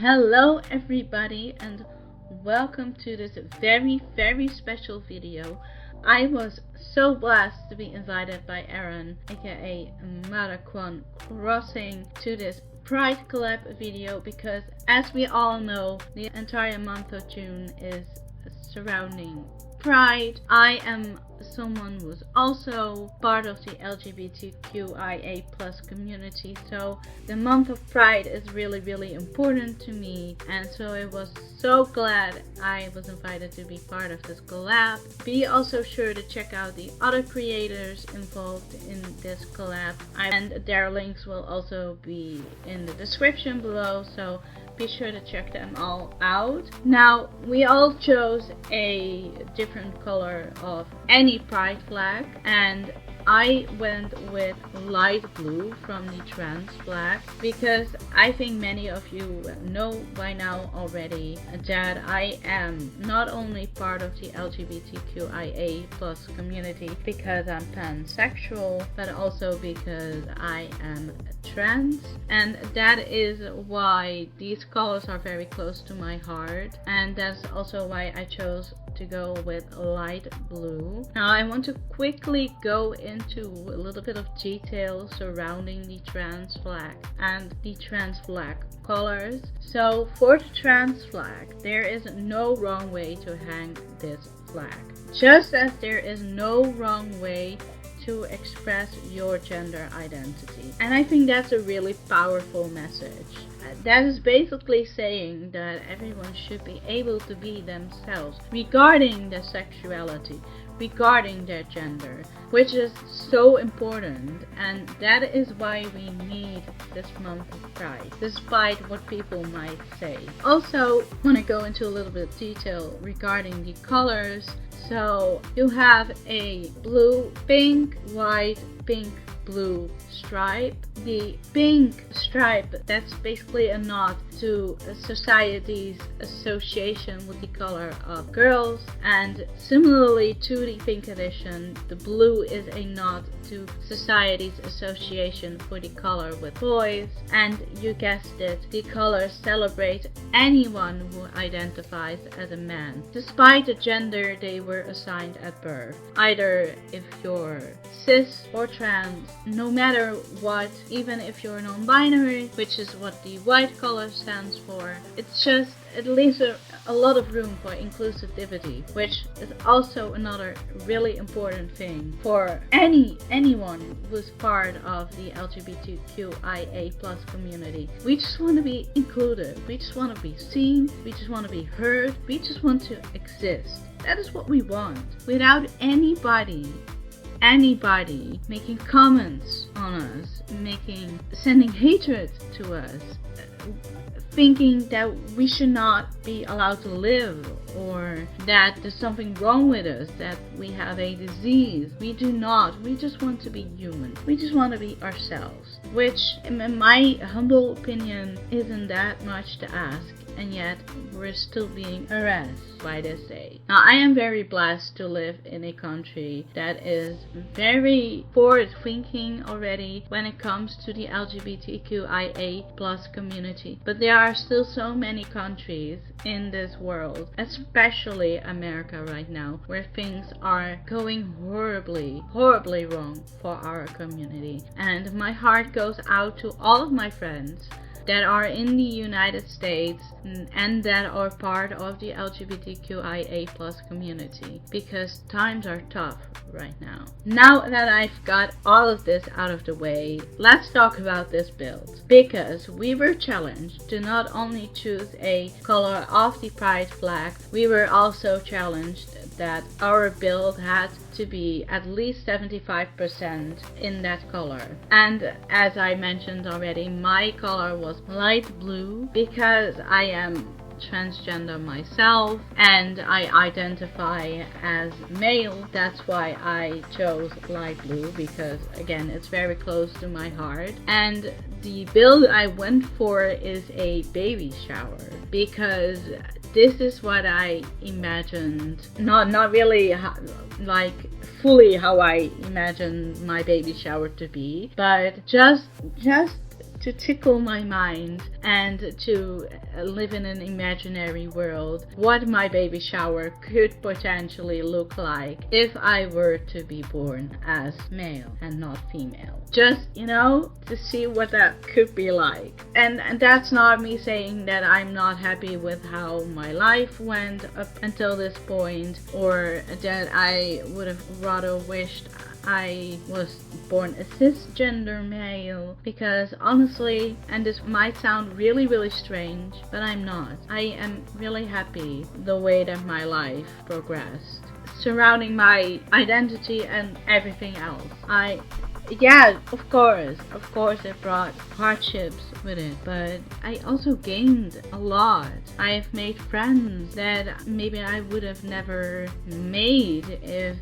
Hello everybody and welcome to this very special video. I was so blessed to be invited by Aaron, aka animalcrossing, to this Pride collab video because, as we all know, the entire month of June is surrounding Pride. I am someone who's also part of the LGBTQIA+ community, so the month of Pride is really important to me, and so I was so glad I was invited to be part of this collab. Be also sure to check out the other creators involved in this collab, and their links will also be in the description below, so be sure to check them all out. Now, we all chose a different color of any pride flag, and I went with light blue from the trans flag because I think many of you know by now already that I am not only part of the LGBTQIA+ community because I'm pansexual, but also because I am trans, and that is why these colors are very close to my heart, and that's also why I chose to go with light blue. Now I want to quickly go into a little bit of detail surrounding the trans flag and the trans flag colors. So for the trans flag, there is no wrong way to hang this flag, just as there is no wrong way to express your gender identity. And I think that's a really powerful message. That is basically saying that everyone should be able to be themselves regarding their sexuality, regarding their gender, which is so important, and that is why we need this month of Pride, despite what people might say. Also, I want to go into a little bit of detail regarding the colors. So you have a blue, pink, white, pink, blue stripe. The pink stripe, that's basically a nod to society's association with the color of girls, and similarly to the pink edition, the blue is a nod to society's association for the color with boys, and you guessed it, the colors celebrate anyone who identifies as a man, despite the gender they were assigned at birth. Either if you're cis or trans, no matter what, even if you're non-binary, which is what the white color stands for, it leaves a lot of room for inclusivity, which is also another really important thing for anyone who's part of the LGBTQIA+ community. We just want to be included, we just want to be seen, we just want to be heard, we just want to exist. That is what we want, without anybody making comments on us, sending hatred to us, thinking that we should not be allowed to live, or that there's something wrong with us, that we have a disease. We do not. We just want to be human. We just want to be ourselves, which in my humble opinion isn't that much to ask, and yet we're still being harassed by this day. Now, I am very blessed to live in a country that is very forward-thinking already when it comes to the LGBTQIA+ community, but there are still so many countries in this world, especially America right now, where things are going horribly wrong for our community. And my heart goes out to all of my friends that are in the United States and that are part of the LGBTQIA+ community, because times are tough right now. Now that I've got all of this out of the way, let's talk about this build, because we were challenged to not only choose a color of the pride flag, we were also challenged that our build had to be at least 75% in that color. And as I mentioned already, my color was light blue because I am transgender myself and I identify as male. That's why I chose light blue, because again, it's very close to my heart. And the build I went for is a baby shower, because this is what I imagined, not really like fully how I imagined my baby shower to be, but just to tickle my mind and to live in an imaginary world what my baby shower could potentially look like if I were to be born as male and not female. Just, to see what that could be like. And that's not me saying that I'm not happy with how my life went up until this point, or that I would have rather wished I was born a cisgender male, because honestly, and this might sound really, really strange, but I'm not. I am really happy the way that my life progressed surrounding my identity and everything else. Yeah, of course it brought hardships with it, but I also gained a lot. I have made friends that maybe I would have never made if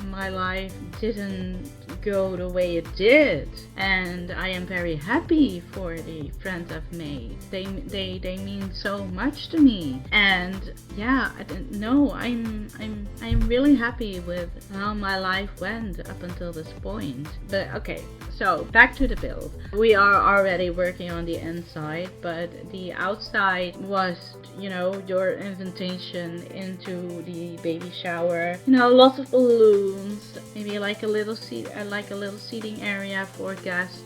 my life didn't go the way it did, and I am very happy for the friends I've made. They mean so much to me, and yeah, I'm really happy with how my life went up until this point. But okay, so back to the build. We are already working on the inside, but the outside was, your invitation into the baby shower. Lots of balloons, maybe like a little seating area for guests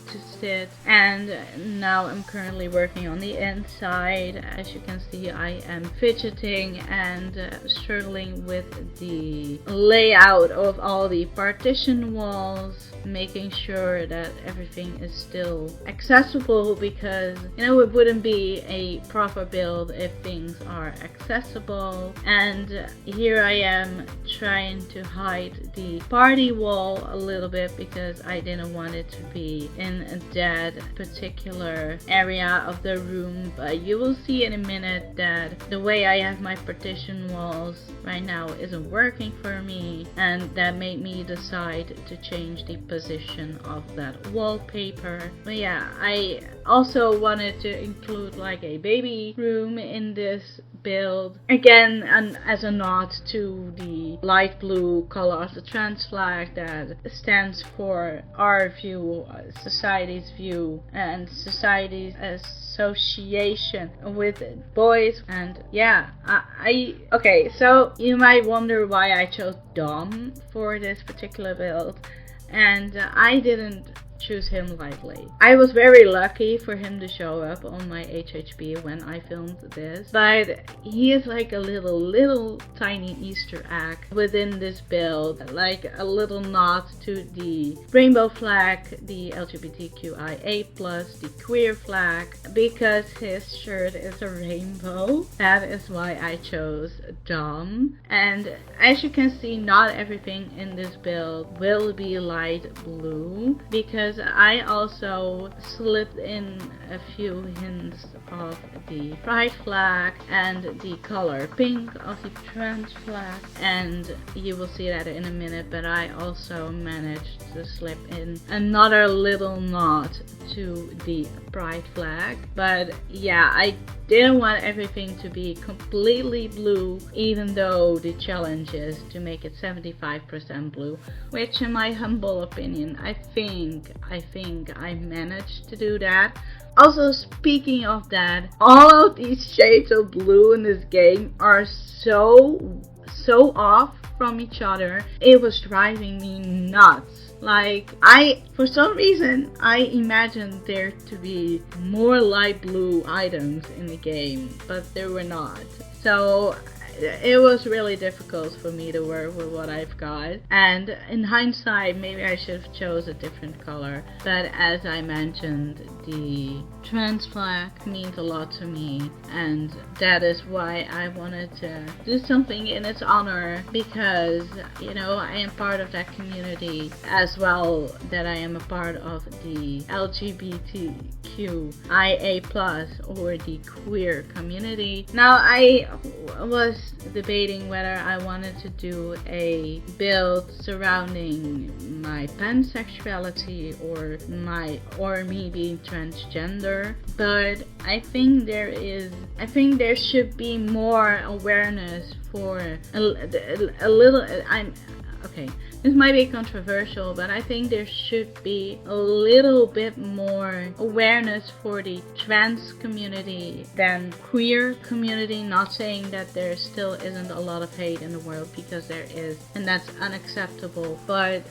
to sit. And now I'm currently working on the inside. As you can see, I am fidgeting and struggling with the layout of all the partition walls, making sure that everything is still accessible, because it wouldn't be a proper build if things are accessible. And here I am trying to hide the party wall a little bit, because I didn't want it to be in that particular area of the room. But you will see in a minute that the way I have my partition walls right now isn't working for me, and that made me decide to change the position of that wallpaper. But yeah, I also wanted to include like a baby room in this build, again, and as a nod to the light blue color of the trans flag that stands for our view, society's view, and society's association with boys. And yeah, okay, so you might wonder why I chose Dom for this particular build, and I didn't choose him lightly. I was very lucky for him to show up on my HHP when I filmed this, but he is like a little tiny Easter egg within this build, like a little nod to the rainbow flag, the LGBTQIA+, the queer flag, because his shirt is a rainbow. That is why I chose Dom. And as you can see, not everything in this build will be light blue, because I also slipped in a few hints of the pride flag and the color pink of the trans flag, and you will see that in a minute. But I also managed to slip in another little nod to the pride flag. But yeah, I didn't want everything to be completely blue, even though the challenge is to make it 75% blue, which in my humble opinion, I think I managed to do that. Also, speaking of that, all of these shades of blue in this game are so off from each other. It was driving me nuts. Like, for some reason, I imagined there to be more light blue items in the game, but there were not. So it was really difficult for me to work with what I've got, and in hindsight maybe I should have chose a different color. But as I mentioned, the trans flag means a lot to me, and that is why I wanted to do something in its honor, because I am part of that community as well, that I am a part of the LGBTQIA+ or the queer community. Now, I was debating whether I wanted to do a build surrounding my pansexuality or me being transgender, but I think there should be more awareness for a little. okay, this might be controversial, but I think there should be a little bit more awareness for the trans community than queer community. Not saying that there still isn't a lot of hate in the world, because there is, and that's unacceptable, but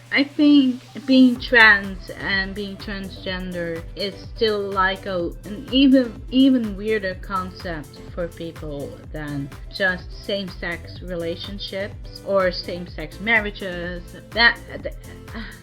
I think being trans and being transgender is still like an even weirder concept for people than just same-sex relationships or same-sex marriages.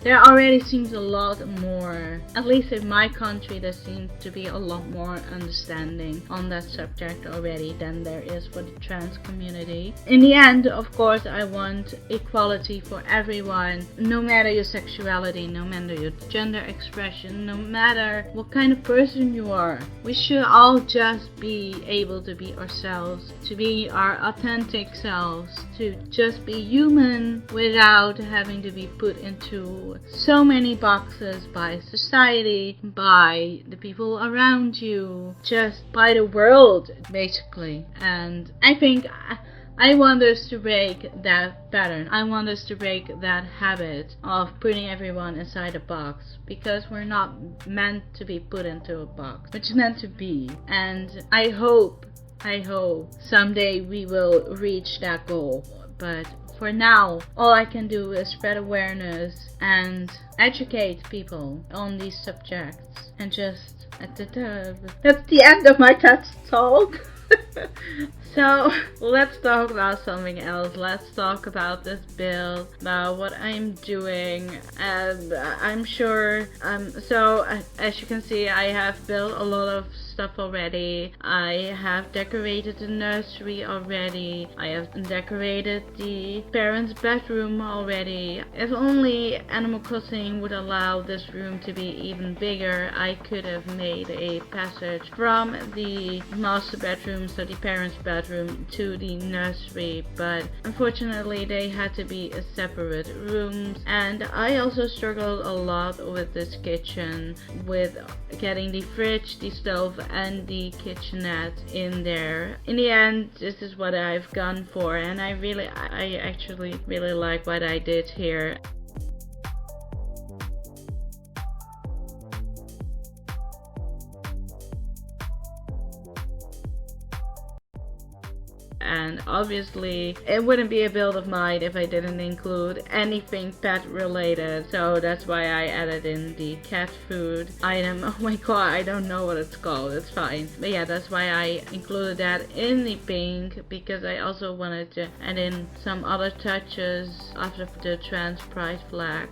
There already seems a lot more, at least in my country, there seems to be a lot more understanding on that subject already than there is for the trans community. In the end, of course, I want equality for everyone, no matter your sexuality, no matter your gender expression, no matter what kind of person you are. We should all just be able to be ourselves, to be our authentic selves, to just be human without having to be put into so many boxes by society, by the people around you, just by the world, basically. And I think I want us to break that pattern. I want us to break that habit of putting everyone inside a box, because we're not meant to be put into a box. We're just meant to be. And I hope someday we will reach that goal. But for now, all I can do is spread awareness and educate people on these subjects. And just, that's the end of my TED talk. So let's talk about something else. Let's talk about this build, about what I'm doing, and I'm sure, so as you can see, I have built a lot of stuff already. I have decorated the nursery already. I have decorated the parents' bedroom already. If only Animal Crossing would allow this room to be even bigger, I could have made a passage from the master bedroom, so the parents' bedroom, to the nursery, but unfortunately they had to be separate rooms. And I also struggled a lot with this kitchen, with getting the fridge, the stove, and the kitchenette in there. In the end, this is what I've gone for, and I actually really like what I did here. And obviously it wouldn't be a build of mine if I didn't include anything pet related, so that's why I added in the cat food item. Oh my god, I don't know what it's called, it's fine. But yeah, that's why I included that in the pink, because I also wanted to add in some other touches after the trans pride flag.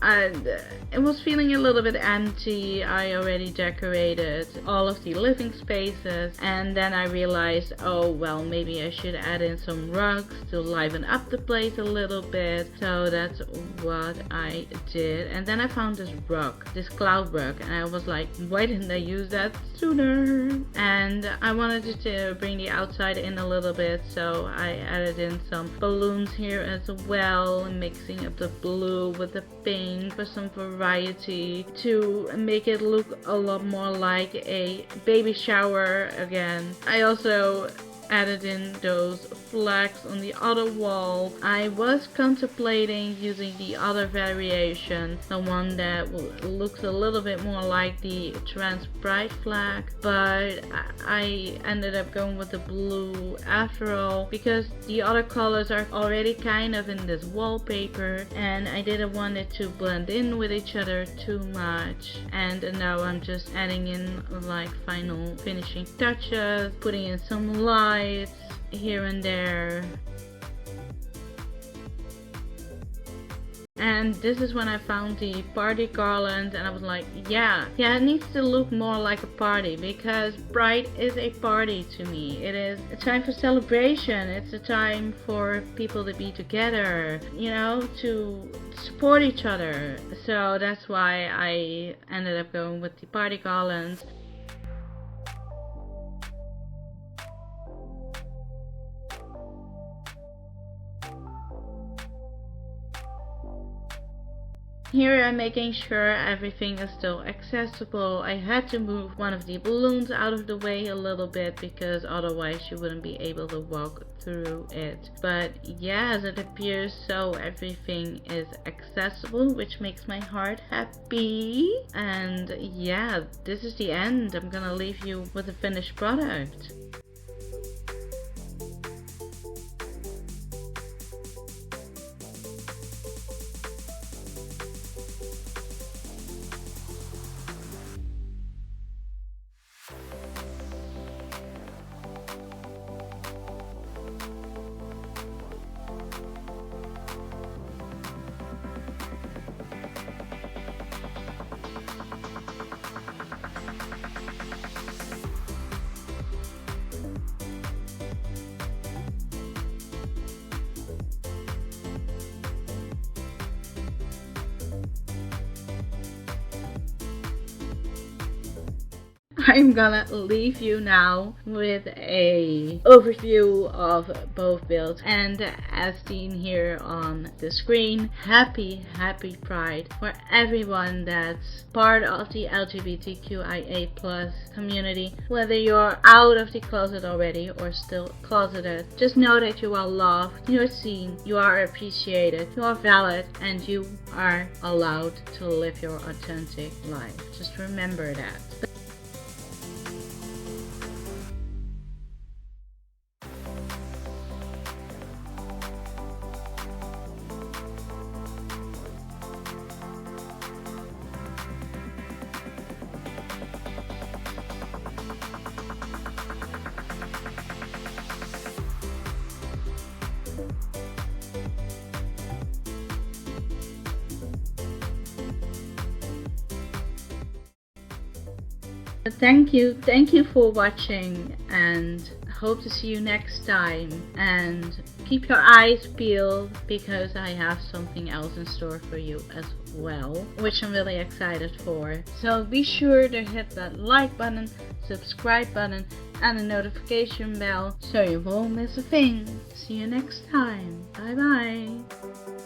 And it was feeling a little bit empty. I already decorated all of the living spaces, and then I realized, oh well, maybe I should add in some rugs to liven up the place a little bit. So that's what I did. And then I found this rug, this cloud rug, and I was like, why didn't I use that sooner? And I wanted to bring the outside in a little bit, so I added in some balloons here as well, mixing up the blue with the pink for some variety to make it look a lot more like a baby shower again. I also added in those flags on the other wall. I was contemplating using the other variation, the one that looks a little bit more like the trans pride flag, but I ended up going with the blue after all, because the other colors are already kind of in this wallpaper, and I didn't want it to blend in with each other too much. And now I'm just adding in like final finishing touches, putting in some lights here and there. And this is when I found the party garland, and I was like, yeah, it needs to look more like a party, because Pride is a party to me. It is a time for celebration. It's a time for people to be together, you know, to support each other. So that's why I ended up going with the party garlands. Here I'm making sure everything is still accessible. I had to move one of the balloons out of the way a little bit because otherwise you wouldn't be able to walk through it. But yes, it appears so everything is accessible, which makes my heart happy. And yeah, this is the end. I'm gonna leave you with a finished product. I'm gonna leave you now with a overview of both builds, and as seen here on the screen, happy Pride for everyone that's part of the LGBTQIA+ community. Whether you're out of the closet already or still closeted, just know that you are loved, you're seen, you are appreciated, you are valid, and you are allowed to live your authentic life. Just remember that. Thank you for watching, and hope to see you next time. And keep your eyes peeled because I have something else in store for you as well, which I'm really excited for. So be sure to hit that like button, subscribe button, and the notification bell so you won't miss a thing. See you next time. Bye bye.